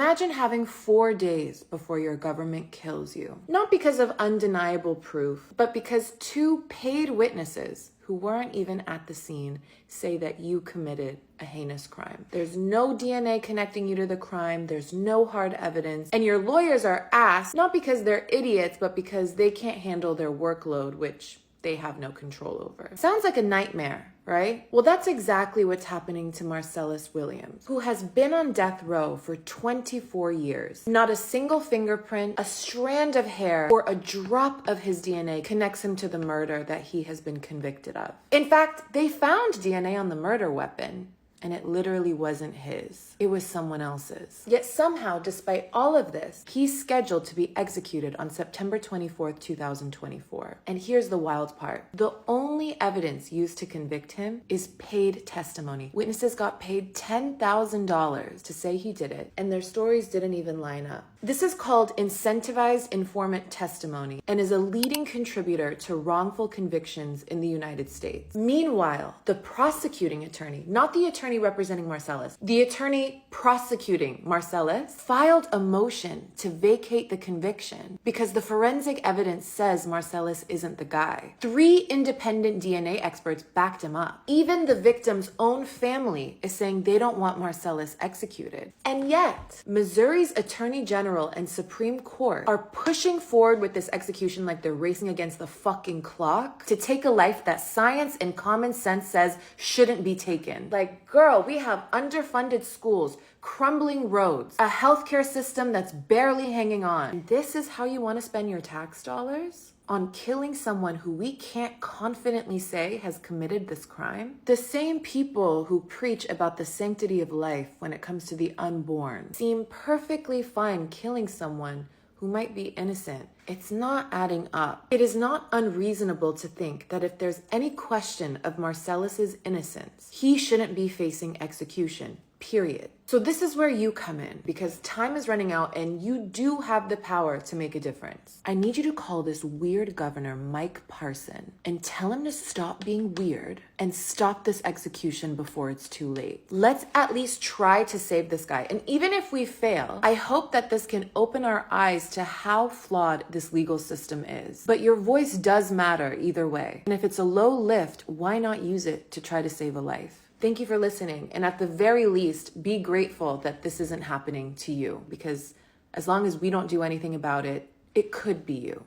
Imagine having 4 days before your government kills you. Not because of undeniable proof, but because 2 paid witnesses who weren't even at the scene say that you committed a heinous crime. There's no DNA connecting you to the crime, there's no hard evidence, and your lawyers are asked not because they're idiots, but because they can't handle their workload, which they have no control over. Sounds like a nightmare, right? Well, that's exactly what's happening to Marcellus Williams, who has been on death row for 24 years. Not a single fingerprint, a strand of hair, or a drop of his DNA connects him to the murder that he has been convicted of. In fact, they found DNA on the murder weapon, and it literally wasn't his. It was someone else's. Yet somehow, despite all of this, he's scheduled to be executed on September 24th, 2024. And here's the wild part. The only evidence used to convict him is paid testimony. Witnesses got paid $10,000 to say he did it, and their stories didn't even line up. This is called incentivized informant testimony and is a leading contributor to wrongful convictions in the United States. Meanwhile, the prosecuting attorney, not the attorney representing Marcellus, the attorney prosecuting Marcellus, filed a motion to vacate the conviction because the forensic evidence says Marcellus isn't the guy. 3 independent DNA experts backed him up. Even the victim's own family is saying they don't want Marcellus executed. And yet, Missouri's Attorney General and Supreme Court are pushing forward with this execution like they're racing against the fucking clock to take a life that science and common sense says shouldn't be taken. Like, girl, we have underfunded schools, crumbling roads, a healthcare system that's barely hanging on. And this is how you want to spend your tax dollars? On killing someone who we can't confidently say has committed this crime? The same people who preach about the sanctity of life when it comes to the unborn seem perfectly fine killing someone who might be innocent. It's not adding up. It is not unreasonable to think that if there's any question of Marcellus's innocence, he shouldn't be facing execution. Period. So this is where you come in, because time is running out and you do have the power to make a difference. I need you to call this weird governor, Mike Parson, and tell him to stop being weird and stop this execution before it's too late. Let's at least try to save this guy. And even if we fail, I hope that this can open our eyes to how flawed this legal system is. But your voice does matter either way. And if it's a low lift, why not use it to try to save a life? Thank you for listening. And at the very least, be grateful that this isn't happening to you, because as long as we don't do anything about it, it could be you.